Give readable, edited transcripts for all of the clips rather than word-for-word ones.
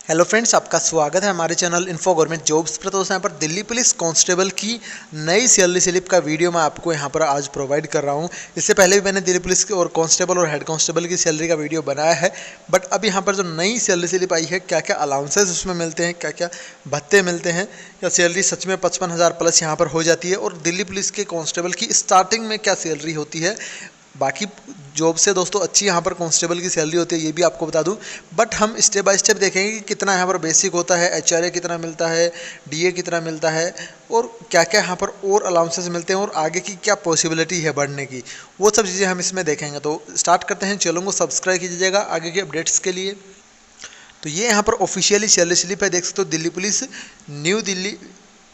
Hello friends, आपका स्वागत है हमारे चैनल इन्फो गवर्नमेंट जॉब्स पर। दोस्तों, यहाँ पर दिल्ली पुलिस कांस्टेबल की नई सैलरी स्लिप का वीडियो मैं आपको यहाँ पर आज प्रोवाइड कर रहा हूँ। इससे पहले भी मैंने दिल्ली पुलिस और कांस्टेबल और हेड कांस्टेबल की सैलरी का वीडियो बनाया है, बट अब यहाँ पर जो नई सैलरी स्लिप आई है, क्या क्या अलाउंसेस उसमें मिलते हैं, क्या क्या भत्ते मिलते हैं, या सैलरी सच में 55,000 प्लस यहाँ पर हो जाती है, और दिल्ली पुलिस के कांस्टेबल की स्टार्टिंग में क्या सैलरी होती है। बाकी जॉब से दोस्तों अच्छी यहाँ पर कांस्टेबल की सैलरी होती है, ये भी आपको बता दूं। बट हम स्टेप बाय स्टेप देखेंगे कि कितना यहाँ पर बेसिक होता है, एचआरए कितना मिलता है, डीए कितना मिलता है, और क्या क्या यहाँ पर और अलाउंसेस मिलते हैं, और आगे की क्या पॉसिबिलिटी है बढ़ने की, वो सब चीज़ें हम इसमें देखेंगे। तो स्टार्ट करते हैं। चैनल को सब्सक्राइब कीजिएगा आगे के अपडेट्स के लिए। तो ये यहाँ पर ऑफिशियली सैलरी स्लिप है, देख सकते हो, Delhi police new Delhi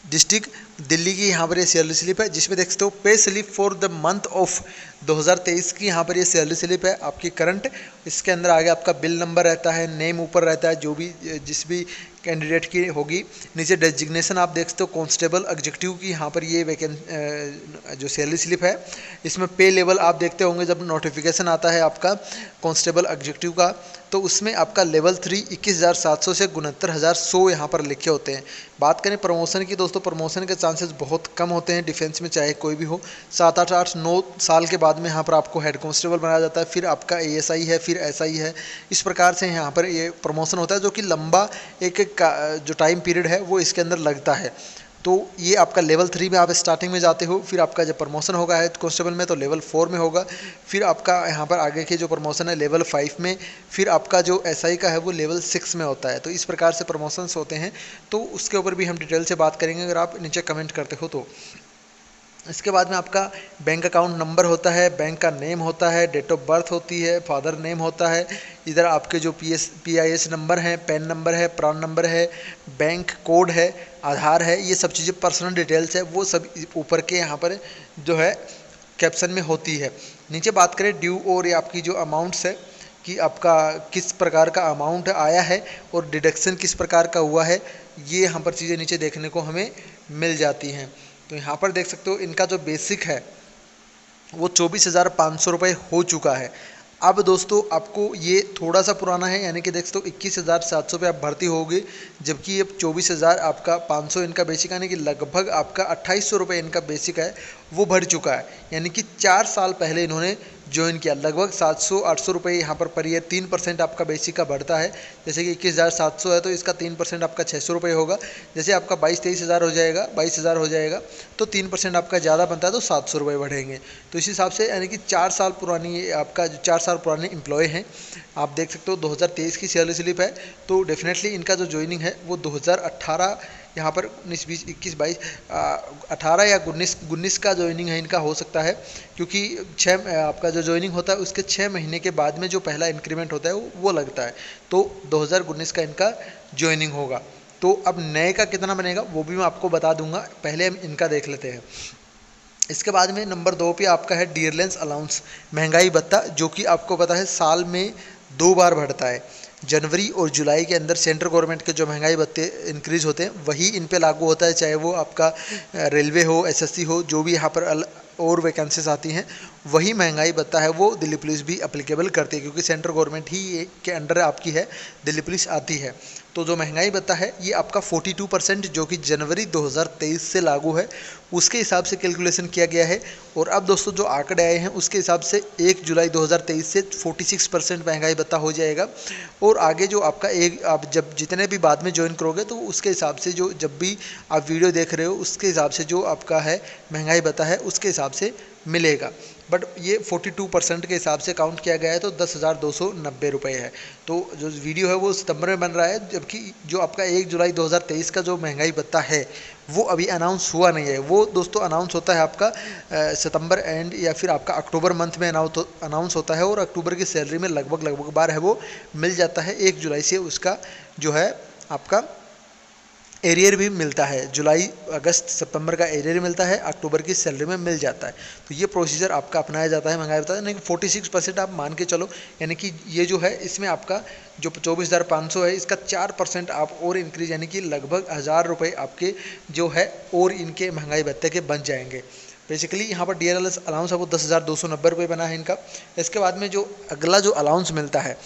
district Delhi की यहाँ पर ये सैलरी स्लिप है, जिसमें देख सकते हो pay slip for the month of 2023 की यहाँ पर ये सैलरी स्लिप है आपकी करंट। इसके अंदर आगे आपका बिल नंबर रहता है, नेम ऊपर रहता है, जो भी जिस भी कैंडिडेट की होगी। नीचे डेजिग्नेशन आप देख सकते हो कांस्टेबल एग्जीक्यूटिव की, यहाँ पर ये जो सैलरी स्लिप है, इसमें पे लेवल आप देखते होंगे जब नोटिफिकेशन आता है आपका कांस्टेबल एग्जीक्यूटिव का, तो उसमें आपका लेवल 3 21,700 से 69,100 यहाँ पर लिखे होते हैं। बात करें प्रमोशन की दोस्तों, प्रमोशन के चांसेस बहुत कम होते हैं डिफेंस में, चाहे कोई भी हो। 7-8-9 साल के बाद में यहाँ पर आपको हेड कांस्टेबल बनाया जाता है, फिर आपका एएसआई है, फिर एसआई है। इस प्रकार से यहाँ पर ये प्रमोशन होता है, जो कि लंबा एक जो टाइम पीरियड है वो इसके अंदर लगता है। तो ये आपका लेवल 3 में आप स्टार्टिंग में जाते हो, फिर आपका जब प्रमोशन होगा हेड कांस्टेबल में तो लेवल 4 में होगा, फिर आपका यहाँ पर आगे के जो प्रमोशन है लेवल 5 में, फिर आपका जो एसआई का है वो लेवल 6 में होता है। तो इस प्रकार से प्रमोशंस होते हैं, तो उसके ऊपर भी हम डिटेल से बात करेंगे अगर आप नीचे कमेंट करते हो तो। इसके बाद में आपका बैंक अकाउंट नंबर होता है, बैंक का नेम होता है, डेट ऑफ बर्थ होती है, फादर नेम होता है, इधर आपके जो PIS नंबर है, पैन नंबर है, प्रान नंबर है, बैंक कोड है, आधार है, ये सब चीज़ें पर्सनल डिटेल्स है, वो सब ऊपर के यहाँ पर जो है कैप्शन में होती है। नीचे बात करें ड्यू और ये आपकी जो अमाउंट्स है कि आपका किस प्रकार का अमाउंट आया है और डिडक्शन किस प्रकार का हुआ है, ये यहाँ पर चीज़ें नीचे देखने को हमें मिल जाती हैं। तो यहाँ पर देख सकते हो इनका जो बेसिक है वो 24,500 रुपये हो चुका है। अब दोस्तों आपको ये थोड़ा सा पुराना है, यानी कि देख सकते हो 21,700 पे आप भर्ती होगे, जबकि ये 24,000 आपका 500 इनका बेसिक, यानी कि लगभग आपका 2,800 रुपये इनका बेसिक है वो भर चुका है। यानी कि 4 साल पहले इन्होंने ज्वाइन किया। लगभग 700-800 रुपये यहाँ पर ईयर 3% आपका बेसिक का बढ़ता है। जैसे कि 21,700 है तो इसका 3% आपका 600 रुपये होगा। जैसे आपका 22-23 हज़ार हो जाएगा, 22,000 हो जाएगा तो 3% आपका ज़्यादा बनता है तो 700 रुपये बढ़ेंगे। तो इस हिसाब से यानी कि 4 साल पुरानी आपका जो 4 साल पुराने एम्प्लॉय हैं, आप देख सकते हो 2023 की सैलरी स्लिप है। तो डेफिनेटली इनका जो ज्वाइनिंग है वो 2018 यहाँ पर 19, 20, 21, 22, 18 या 19 का ज्वाइनिंग है इनका हो सकता है, क्योंकि आपका जो ज्वाइनिंग होता है उसके 6 महीने के बाद में जो पहला इंक्रीमेंट होता है वो लगता है। तो 2019 का इनका ज्वाइनिंग होगा। तो अब नए का कितना बनेगा वो भी मैं आपको बता दूंगा, पहले हम इनका देख लेते हैं। इसके बाद में नंबर 2 पे आपका है डियरलेंस अलाउंस, महंगाई भत्ता, जो कि आपको पता है साल में 2 बार बढ़ता है। जनवरी और जुलाई के अंदर सेंट्रल गवर्नमेंट के जो महंगाई भत्ते इंक्रीज होते हैं वही इन पे लागू होता है, चाहे वो आपका रेलवे हो, SSC हो, जो भी यहाँ पर और वैकेंसीज आती हैं वही महंगाई भत्ता है वो दिल्ली पुलिस भी अप्लीकेबल करती है, क्योंकि सेंट्रल गवर्नमेंट ही के अंडर आपकी है दिल्ली पुलिस आती है। तो जो महंगाई भत्ता है ये आपका 42% जो कि जनवरी 2023 से लागू है उसके हिसाब से कैलकुलेशन किया गया है। और अब दोस्तों जो आंकड़े आए हैं उसके हिसाब से 1 जुलाई 2023 से 46% महंगाई भत्ता हो जाएगा। और आगे जो आपका आप जब जितने भी बाद में ज्वाइन करोगे तो उसके हिसाब से जो जब भी आप वीडियो देख रहे हो उसके हिसाब से जो आपका है महंगाई भत्ता है उसके हिसाब से मिलेगा। बट ये 42% के हिसाब से काउंट किया गया है तो 10,290 रुपये है। तो जो वीडियो है वो सितंबर में बन रहा है, जबकि जो आपका 1 जुलाई 2023 का जो महंगाई भत्ता है वो अभी अनाउंस हुआ नहीं है। वो दोस्तों अनाउंस होता है आपका सितंबर एंड या फिर आपका अक्टूबर मंथ में अनाउंस होता है, और अक्टूबर की सैलरी में लगभग बार है वो मिल जाता है। 1 जुलाई से उसका जो है आपका एरियर भी मिलता है, जुलाई अगस्त सितंबर का एरियर मिलता है, अक्टूबर की सैलरी में मिल जाता है। तो ये प्रोसीजर आपका अपनाया जाता है महंगाई भत्ता, यानी कि 46% आप मान के चलो, यानी कि ये जो है इसमें आपका जो 24,500 है इसका 4% आप और इंक्रीज, यानी कि लगभग 1,000 रुपये आपके जो है और इनके महंगाई भत्ते के बन जाएंगे। बेसिकली यहाँ पर DRLS अलाउंस है वो 10,290 रुपये बना है इनका। इसके बाद में जो अगला जो अलाउंस मिलता है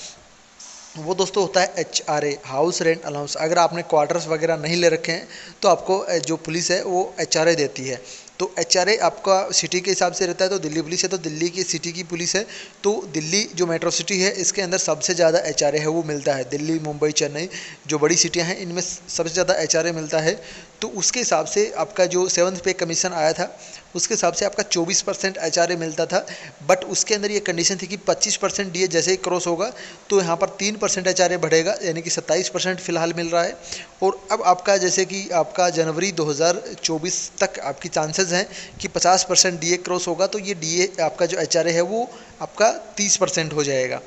वो दोस्तों होता है HRA, हाउस रेंट अलाउंस। अगर आपने क्वार्टर्स वगैरह नहीं ले रखे हैं तो आपको जो पुलिस है वो HRA देती है। तो HRA आपका सिटी के हिसाब से रहता है। तो दिल्ली पुलिस है तो दिल्ली की सिटी की पुलिस है, तो दिल्ली जो मेट्रो सिटी है इसके अंदर सबसे ज़्यादा HRA है वो मिलता है। दिल्ली, मुंबई, चेन्नई जो बड़ी सिटियां हैं इनमें सबसे ज़्यादा HRA मिलता है। तो उसके हिसाब से आपका जो 7th पे कमीशन आया था उसके हिसाब से आपका 24% HRA मिलता था। बट उसके अंदर ये कंडीशन थी कि 25% DA जैसे ही क्रॉस होगा तो यहाँ पर 3% HRA बढ़ेगा, यानी कि 27% फिलहाल मिल रहा है। और अब आपका जैसे कि आपका जनवरी 2024 तक आपकी चांसेस हैं कि 50% DA क्रॉस होगा, तो ये DA आपका जो HRA है वो आपका 30% हो जाएगा,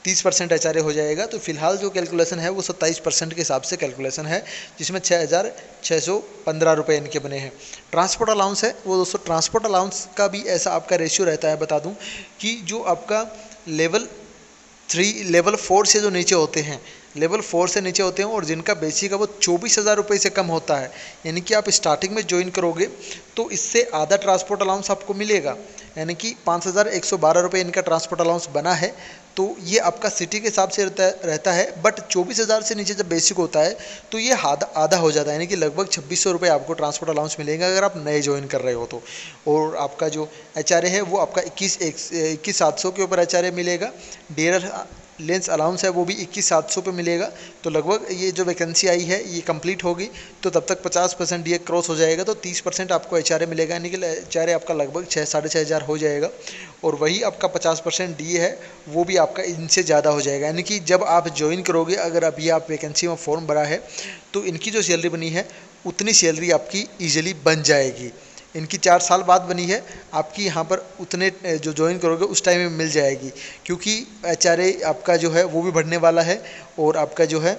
30% HRA हो जाएगा। तो फिलहाल जो कैलकुलेशन है वो 27% के हिसाब से कैलकुलेशन है, जिसमें 6,615 रुपये इनके बने हैं। ट्रांसपोर्ट अलाउंस है वो दोस्तों, ट्रांसपोर्ट अलाउंस का भी ऐसा आपका रेशियो रहता है। बता दूं कि जो आपका लेवल 4 से जो नीचे होते हैं, लेवल 4 से नीचे होते हैं और जिनका बेसिक है वो 24,000 रुपये से कम होता है, यानी कि आप स्टार्टिंग में ज्वाइन करोगे तो इससे आधा ट्रांसपोर्ट अलाउंस आपको मिलेगा, यानी कि 5,112 रुपये इनका ट्रांसपोर्ट अलाउंस बना है। तो ये आपका सिटी के हिसाब से रहता है। बट 24,000 से नीचे जब बेसिक होता है तो ये आधा हो जाता है, यानी कि लगभग 2,600 रुपये आपको ट्रांसपोर्ट अलाउंस मिलेगा अगर आप नए ज्वाइन कर रहे हो तो। और आपका जो HRA है वो आपका 21,700 के ऊपर HRA मिलेगा। डियर लेंस अलाउंस है वो भी 21,700 पे मिलेगा। तो लगभग ये जो वैकेंसी आई है ये कंप्लीट होगी तो तब तक 50% DA क्रॉस हो जाएगा, तो 30% आपको HRA मिलेगा, यानी कि HRA आपका लगभग 6,500 हो जाएगा। और वही आपका 50% DA है वो भी आपका इनसे ज़्यादा हो जाएगा, यानी कि जब आप ज्वाइन करोगे, अगर अभी आप वैकेंसी में फॉर्म भरा है तो इनकी जो सैलरी बनी है उतनी सैलरी आपकी ईजिली बन जाएगी। इनकी 4 साल बाद बनी है, आपकी यहाँ पर उतने जो ज्वाइन करोगे उस टाइम में मिल जाएगी, क्योंकि HRA आपका जो है वो भी बढ़ने वाला है और आपका जो है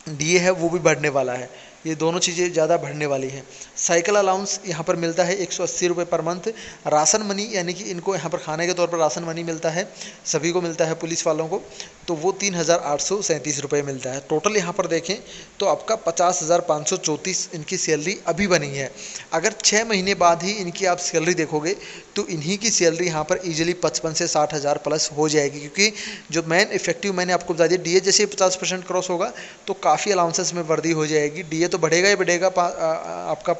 DA है वो भी बढ़ने वाला है। ये दोनों चीज़ें ज़्यादा बढ़ने वाली हैं। साइकिल अलाउंस यहाँ पर मिलता है 180 रुपये पर मंथ। राशन मनी, यानी कि इनको यहाँ पर खाने के तौर पर राशन मनी मिलता है, सभी को मिलता है पुलिस वालों को, तो वो 3,837 रुपये मिलता है। टोटल यहाँ पर देखें तो आपका 50,534 इनकी सैलरी अभी बनी है। अगर 6 महीने बाद ही इनकी आप सैलरी देखोगे तो इन्हीं की सैलरी यहाँ पर ईजिली 55 से 60,000 प्लस हो जाएगी, क्योंकि जो मेन इफेक्टिव मैंने आपको बता दिया, DA जैसे 50% क्रॉस होगा तो काफ़ी अलाउंसेस में वृद्धि हो जाएगी। DA तो बढ़ेगा ही बढ़ेगा आपका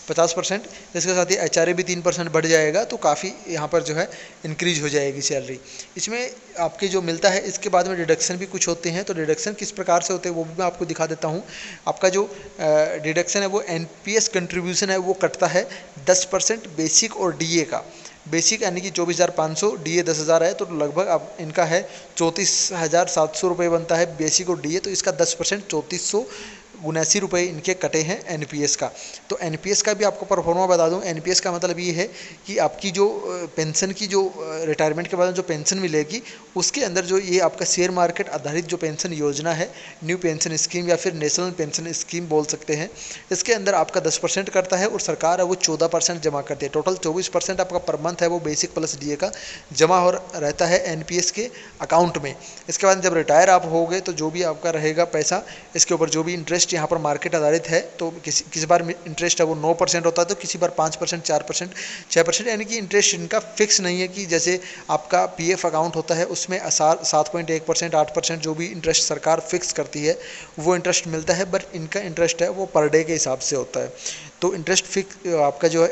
50%, इसके साथ ही HRA भी 3% बढ़ जाएगा, तो काफ़ी यहाँ पर जो है इंक्रीज हो जाएगी सैलरी। इसमें आपके जो मिलता है इसके बाद में डिडक्शन भी कुछ होते हैं, तो डिडक्शन किस प्रकार से होते हैं वो भी मैं आपको दिखा देता हूँ। आपका जो डिडक्शन है वो NPS कंट्रीब्यूशन है वो कटता है 10% बेसिक और DA का। बेसिक यानी कि 24,500, DA 10,000 है, तो लगभग अब इनका है 34,700 रुपये बनता है बेसिक और DA, तो इसका 10% 3,479 रुपये इनके कटे हैं NPS का। तो NPS का भी आपको परफॉर्मा बता दूं, NPS का मतलब ये है कि आपकी जो पेंशन की जो रिटायरमेंट के बाद जो पेंशन मिलेगी उसके अंदर जो ये आपका शेयर मार्केट आधारित जो पेंशन योजना है, न्यू पेंशन स्कीम या फिर नेशनल पेंशन स्कीम बोल सकते हैं, इसके अंदर आपका 10% करता है और सरकार है वो 14% जमा करती है। टोटल 24% आपका पर मंथ है वो बेसिक प्लस DA का जमा हो रहता है NPS के अकाउंट में। इसके बाद जब रिटायर आप होगे तो जो भी आपका रहेगा पैसा, इसके ऊपर जो भी इंटरेस्ट यहाँ पर मार्केट आधारित है, तो किसी बार इंटरेस्ट है वो 9% होता है, तो किसी बार 5%, 4%, 6%, यानी कि इंटरेस्ट इनका फिक्स नहीं है कि जैसे आपका PF अकाउंट होता है उसमें 7.1%, 8% जो भी इंटरेस्ट सरकार फिक्स करती है वो इंटरेस्ट मिलता है, बट इनका इंटरेस्ट है वो पर डे के हिसाब से होता है। तो इंटरेस्ट फिक्स आपका जो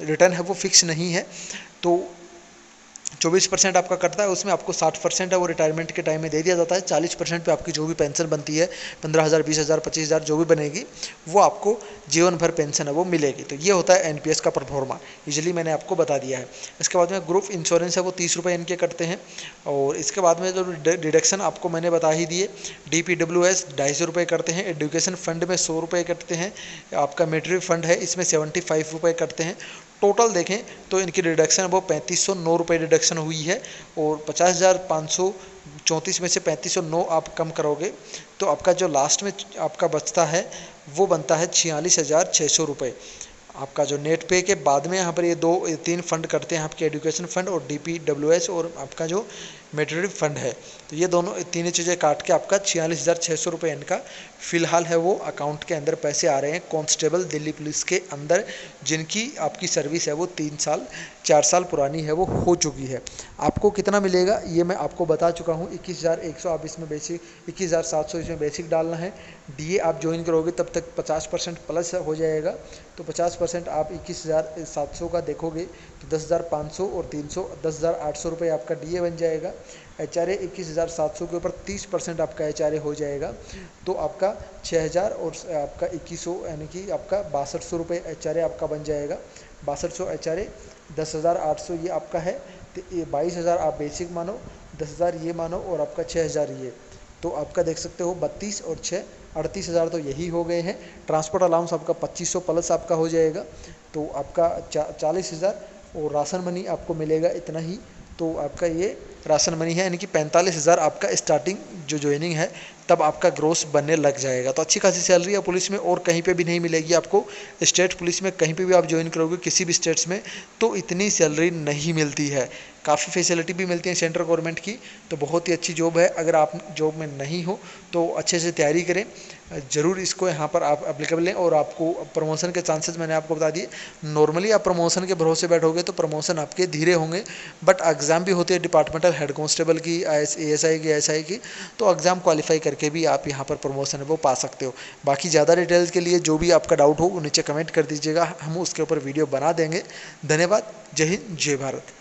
रिटर्न है वो फिक्स नहीं है। तो 24% आपका कटता है, उसमें आपको 60% है वो रिटायरमेंट के टाइम में दे दिया जाता है। 40% पे आपकी जो भी पेंशन बनती है 15,000, 20,000, 25,000 जो भी बनेगी वो आपको जीवन भर पेंशन है वो मिलेगी। तो ये होता है NPS का परफॉर्मा, यूजली मैंने आपको बता दिया है। इसके बाद में ग्रुप इंश्योरेंस है वो 30 रुपये इनके कटते हैं। और इसके बाद में जो डिडक्शन आपको मैंने बता ही दिए, DPWS 250 रुपये करते हैं, एजुकेशन फंड में 100 रुपये कटते हैं, आपका मिलिट्री फंड है इसमें 75 रुपये कटते हैं। टोटल देखें तो इनकी डिडक्शन वो 3,509 रुपये डिडक्शन हुई है, और 50,534 में से 3,509 आप कम करोगे तो आपका जो लास्ट में आपका बचता है वो बनता है 46,600 रुपये। आपका जो नेट पे के बाद में यहाँ पर ये 3 फंड करते हैं, आपके एजुकेशन फंड और DPWH और आपका जो मेटरनिटी फंड है। तो ये तीनों चीज़ें काट के आपका 46,600 रुपये इनका फ़िलहाल है वो अकाउंट के अंदर पैसे आ रहे हैं कांस्टेबल दिल्ली पुलिस के अंदर, जिनकी आपकी सर्विस है वो 3 साल 4 साल पुरानी है, वो हो चुकी है। आपको कितना मिलेगा ये मैं आपको बता चुका हूँ, 21,100 आप इसमें बेसिक, 21,700 इसमें बेसिक डालना है। DA आप ज्वाइन करोगे तब तक 50% प्लस हो जाएगा, तो 50% आप 21,700 का देखोगे तो 10,500 और 300 10,800 रुपये आपका DA बन जाएगा। HRA 21,700 के ऊपर 30% आपका HRA हो जाएगा, तो आपका 6,000 और आपका 2,100 यानी कि आपका 6,200 रुपये HRA आपका बन जाएगा। 6,200 HRA, 10,800 ये आपका है, तो ये 22,000 आप बेसिक मानो, 10,000 ये मानो और आपका 6,000 ये, तो आपका देख सकते हो 32 और 6 38,000 तो यही हो गए हैं। ट्रांसपोर्ट अलाउंस आपका 2,500 प्लस आपका हो जाएगा, तो आपका 40,000 और राशन मनी आपको मिलेगा इतना ही, तो आपका ये राशन मनी है, यानी कि 45,000 आपका स्टार्टिंग जो ज्वाइनिंग है तब आपका ग्रोस बनने लग जाएगा। तो अच्छी खासी सैलरी है पुलिस में और कहीं पे भी नहीं मिलेगी आपको। स्टेट पुलिस में कहीं पे भी आप ज्वाइन करोगे किसी भी स्टेट्स में तो इतनी सैलरी नहीं मिलती है। काफ़ी फैसिलिटी भी मिलती है सेंट्रल गवर्नमेंट की, तो बहुत ही अच्छी जॉब है। अगर आप जॉब में नहीं हो तो अच्छे से तैयारी करें, ज़रूर इसको यहाँ पर आप अप्लीकेबल लें और आपको प्रमोशन के चांसेस मैंने आपको बता दिए। नॉर्मली आप प्रमोशन के भरोसे बैठोगे तो प्रमोशन आपके धीरे होंगे, बट एग्ज़ाम भी होती है डिपार्टमेंटल हेड कांस्टेबल की, ASI की, SI की, तो एग्ज़ाम क्वालिफाई करके भी आप यहाँ पर प्रमोशन है वो पा सकते हो। बाकी ज़्यादा डिटेल्स के लिए जो भी आपका डाउट हो वो नीचे कमेंट कर दीजिएगा, हम उसके ऊपर वीडियो बना देंगे। धन्यवाद। जय हिंद, जय भारत।